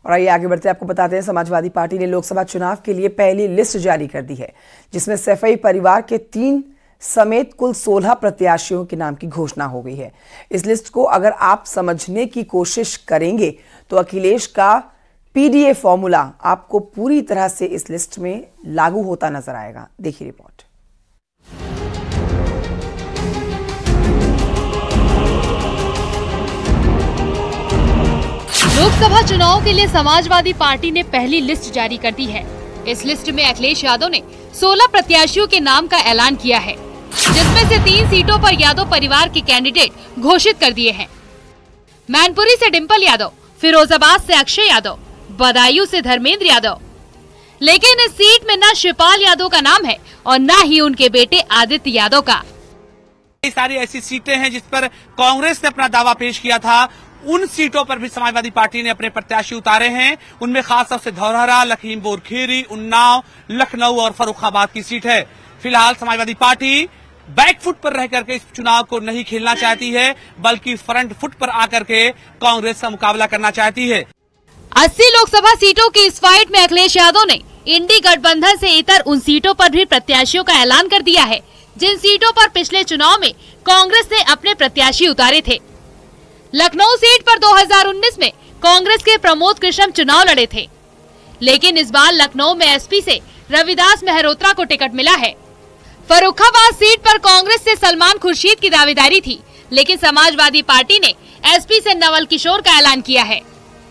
और आइए आगे बढ़ते आपको बताते हैं, समाजवादी पार्टी ने लोकसभा चुनाव के लिए पहली लिस्ट जारी कर दी है, जिसमें सैफई परिवार के 3 समेत कुल 16 प्रत्याशियों के नाम की घोषणा हो गई है। इस लिस्ट को अगर आप समझने की कोशिश करेंगे तो अखिलेश का पीडीए फॉर्मूला आपको पूरी तरह से इस लिस्ट में लागू होता नजर आएगा। देखिए रिपोर्ट। लोकसभा चुनाव के लिए समाजवादी पार्टी ने पहली लिस्ट जारी कर दी है। इस लिस्ट में अखिलेश यादव ने 16 प्रत्याशियों के नाम का ऐलान किया है, जिसमें से 3 सीटों पर यादव परिवार के कैंडिडेट घोषित कर दिए हैं। मैनपुरी से डिंपल यादव, फिरोजाबाद से अक्षय यादव, बदायूं से धर्मेंद्र यादव। लेकिन इस सीट में न शिवपाल यादव का नाम है और न ही उनके बेटे आदित्य यादव का। कई सारी ऐसी सीटें हैं जिस पर कांग्रेस ने अपना दावा पेश किया था, उन सीटों पर भी समाजवादी पार्टी ने अपने प्रत्याशी उतारे हैं। उनमें खासतौर से धौरहरा, लखीमपुर खीरी, उन्नाव, लखनऊ और फर्रुखाबाद की सीट है। फिलहाल समाजवादी पार्टी बैकफुट पर रह करके इस चुनाव को नहीं खेलना चाहती है, बल्कि फ्रंट फुट पर आकर के कांग्रेस का मुकाबला करना चाहती है। 80 लोकसभा सीटों की इस फाइट में अखिलेश यादव ने इंडी गठबंधन से इतर उन सीटों पर भी प्रत्याशियों का ऐलान कर दिया है, जिन सीटों पर पिछले चुनाव में कांग्रेस ने अपने प्रत्याशी उतारे थे। लखनऊ सीट पर 2019 में कांग्रेस के प्रमोद कृष्ण चुनाव लड़े थे, लेकिन इस बार लखनऊ में एसपी से रविदास मेहरोत्रा को टिकट मिला है। फर्रुखाबाद सीट पर कांग्रेस से सलमान खुर्शीद की दावेदारी थी, लेकिन समाजवादी पार्टी ने एसपी से नवल किशोर का ऐलान किया है।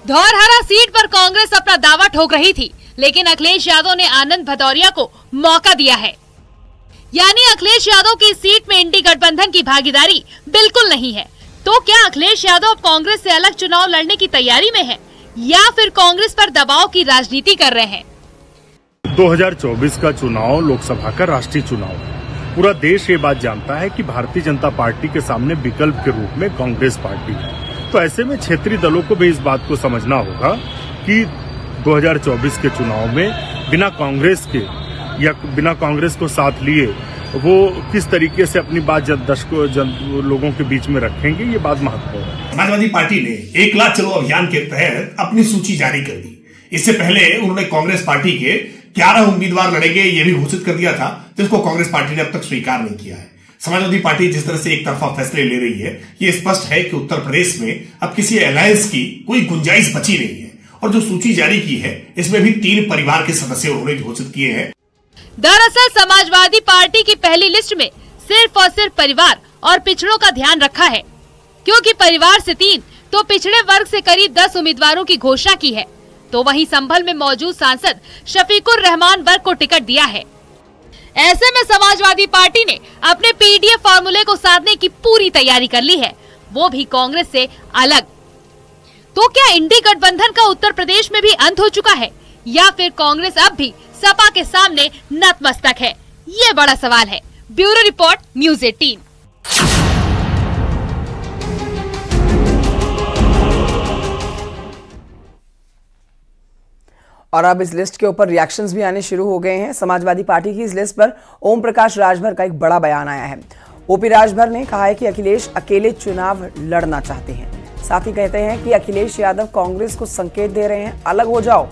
धौरहरा सीट पर कांग्रेस अपना दावा ठोक रही थी, लेकिन अखिलेश यादव ने आनंद भदौरिया को मौका दिया है। यानी अखिलेश यादव की सीट में इंडी गठबंधन की भागीदारी बिल्कुल नहीं है। तो क्या अखिलेश यादव अब कांग्रेस से अलग चुनाव लड़ने की तैयारी में है, या फिर कांग्रेस पर दबाव की राजनीति कर रहे हैं? 2024 का चुनाव लोकसभा का राष्ट्रीय चुनाव है। पूरा देश ये बात जानता है कि भारतीय जनता पार्टी के सामने विकल्प के रूप में कांग्रेस पार्टी है। तो ऐसे में क्षेत्रीय दलों को भी इस बात को समझना होगा कि 2024 के चुनाव में बिना कांग्रेस के या बिना कांग्रेस को साथ लिए वो किस तरीके से अपनी बात लोगों के बीच में रखेंगे, ये बात महत्वपूर्ण है। समाजवादी पार्टी ने 1 लाख चलो अभियान के तहत अपनी सूची जारी कर दी। इससे पहले उन्होंने कांग्रेस पार्टी के 11 उम्मीदवार लड़ेंगे ये भी घोषित कर दिया था, जिसको कांग्रेस पार्टी ने अब तक स्वीकार नहीं किया है। समाजवादी पार्टी जिस तरह से एक तरफा फैसले ले रही है, ये स्पष्ट है कि उत्तर प्रदेश में अब किसी अलायंस की कोई गुंजाइश बची नहीं है। और जो सूची जारी की है, इसमें भी 3 परिवार के सदस्य उन्होंने घोषित किए हैं। दरअसल समाजवादी पार्टी की पहली लिस्ट में सिर्फ और सिर्फ परिवार और पिछड़ों का ध्यान रखा है, क्योंकि परिवार से 3 तो पिछड़े वर्ग से करीब 10 उम्मीदवारों की घोषणा की है। तो वहीं संभल में मौजूद सांसद शफीकुर रहमान वर्ग को टिकट दिया है। ऐसे में समाजवादी पार्टी ने अपने पीडीए फॉर्मूले को साधने की पूरी तैयारी कर ली है, वो भी कांग्रेस से अलग। तो क्या इंडी गठबंधन का उत्तर प्रदेश में भी अंत हो चुका है, या फिर कांग्रेस अब भी सपा के सामने नतमस्तक है? ये बड़ा सवाल है। Bureau report, news 18। और अब इस लिस्ट के ऊपर रिएक्शंस भी आने शुरू हो गए हैं। समाजवादी पार्टी की इस लिस्ट पर ओम प्रकाश राजभर का एक बड़ा बयान आया है। ओपी राजभर ने कहा है कि अखिलेश अकेले चुनाव लड़ना चाहते हैं। साथ ही कहते हैं कि अखिलेश यादव कांग्रेस को संकेत दे रहे हैं, अलग हो जाओ।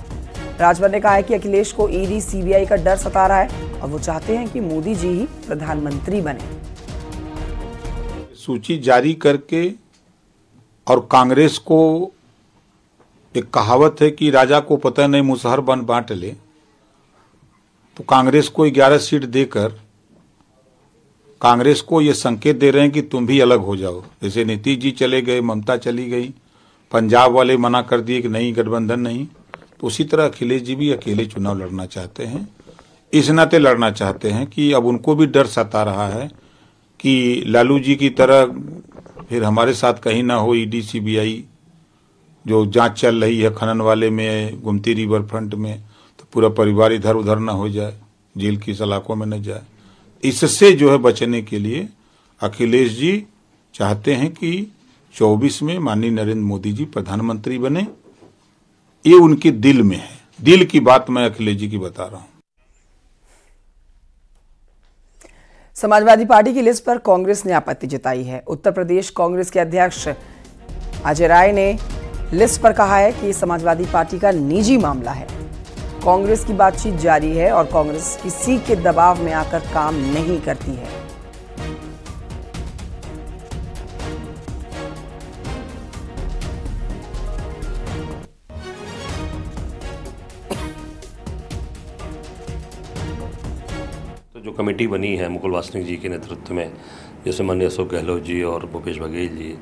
राजभर ने कहा है कि अखिलेश को ईडी सीबीआई का डर सता रहा है और वो चाहते हैं कि मोदी जी ही प्रधानमंत्री बने। सूची जारी करके, और कांग्रेस को एक कहावत है कि राजा को पता नहीं मुसहर बन बांट ले, तो कांग्रेस को 11 सीट देकर कांग्रेस को ये संकेत दे रहे हैं कि तुम भी अलग हो जाओ। जैसे नीतीश जी चले गए, ममता चली गई, पंजाब वाले मना कर दिए कि नहीं गठबंधन नहीं, तो उसी तरह अखिलेश जी भी अकेले चुनाव लड़ना चाहते हैं। इस नाते लड़ना चाहते हैं कि अब उनको भी डर सता रहा है कि लालू जी की तरह फिर हमारे साथ कहीं ना हो ईडी सीबीआई जो जांच चल रही है खनन वाले में, गुमती रिवर फ्रंट में, तो पूरा परिवार इधर उधर न हो जाए, जेल की सलाखों में न जाए। इससे जो है बचने के लिए अखिलेश जी चाहते हैं कि 24 में माननीय नरेंद्र मोदी जी प्रधानमंत्री बने। ये उनके दिल में है, दिल की बात मैं अखिलेश जी की बता रहा हूं। समाजवादी पार्टी की लिस्ट पर कांग्रेस ने आपत्ति जताई है। उत्तर प्रदेश कांग्रेस के अध्यक्ष अजय राय ने लिस्ट पर कहा है कि समाजवादी पार्टी का निजी मामला है। कांग्रेस की बातचीत जारी है और कांग्रेस किसी के दबाव में आकर काम नहीं करती है। तो जो कमेटी बनी है मुकुल वासनिक जी के नेतृत्व में, जैसे माननीय अशोक गहलोत जी और भूपेश बघेल जी,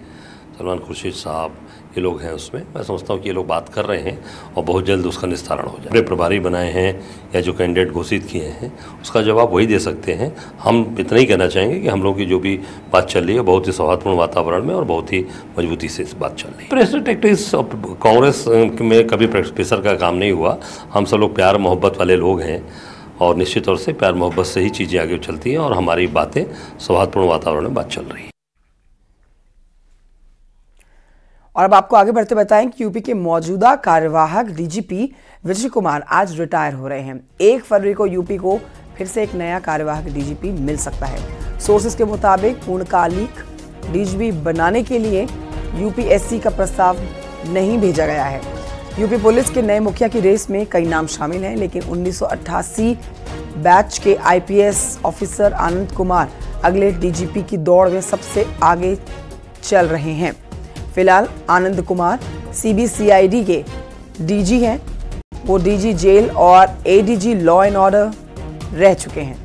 सलमान खुर्शीद साहब, ये लोग हैं उसमें। मैं समझता हूँ कि ये लोग बात कर रहे हैं और बहुत जल्द उसका निस्तारण हो जाए। प्रभारी बनाए हैं या जो कैंडिडेट घोषित किए हैं उसका जवाब वही दे सकते हैं। हम इतना ही कहना चाहेंगे कि हम लोगों की जो भी बात चल रही है बहुत ही सौहार्दपूर्ण वातावरण में और बहुत ही मजबूती से इस बात चल रही है। प्रेशर टैक्टिक्स कांग्रेस में कभी प्रेशर का काम नहीं हुआ। हम सब लोग प्यार मोहब्बत वाले लोग हैं और निश्चित तौर से प्यार मोहब्बत से ही चीज़ें आगे चलती हैं और हमारी बातें सौहार्दपूर्ण वातावरण में बात चल रही है। और अब आपको आगे बढ़ते बताएं कि यूपी के मौजूदा कार्यवाहक डीजीपी विजय कुमार आज रिटायर हो रहे हैं। 1 फरवरी को यूपी को फिर से एक नया कार्यवाहक डीजीपी मिल सकता है। सोर्सेस के मुताबिक पूर्णकालिक डीजीपी बनाने के लिए यूपीएससी का प्रस्ताव नहीं भेजा गया है। यूपी पुलिस के नए मुखिया की रेस में कई नाम शामिल हैं, लेकिन 1988 बैच के आईपीएस ऑफिसर आनंद कुमार अगले डीजीपी की दौड़ में सबसे आगे चल रहे हैं। फिलहाल आनंद कुमार सीबीसीआईडी के डीजी हैं। वो डीजी जेल और एडीजी लॉ एंड ऑर्डर रह चुके हैं।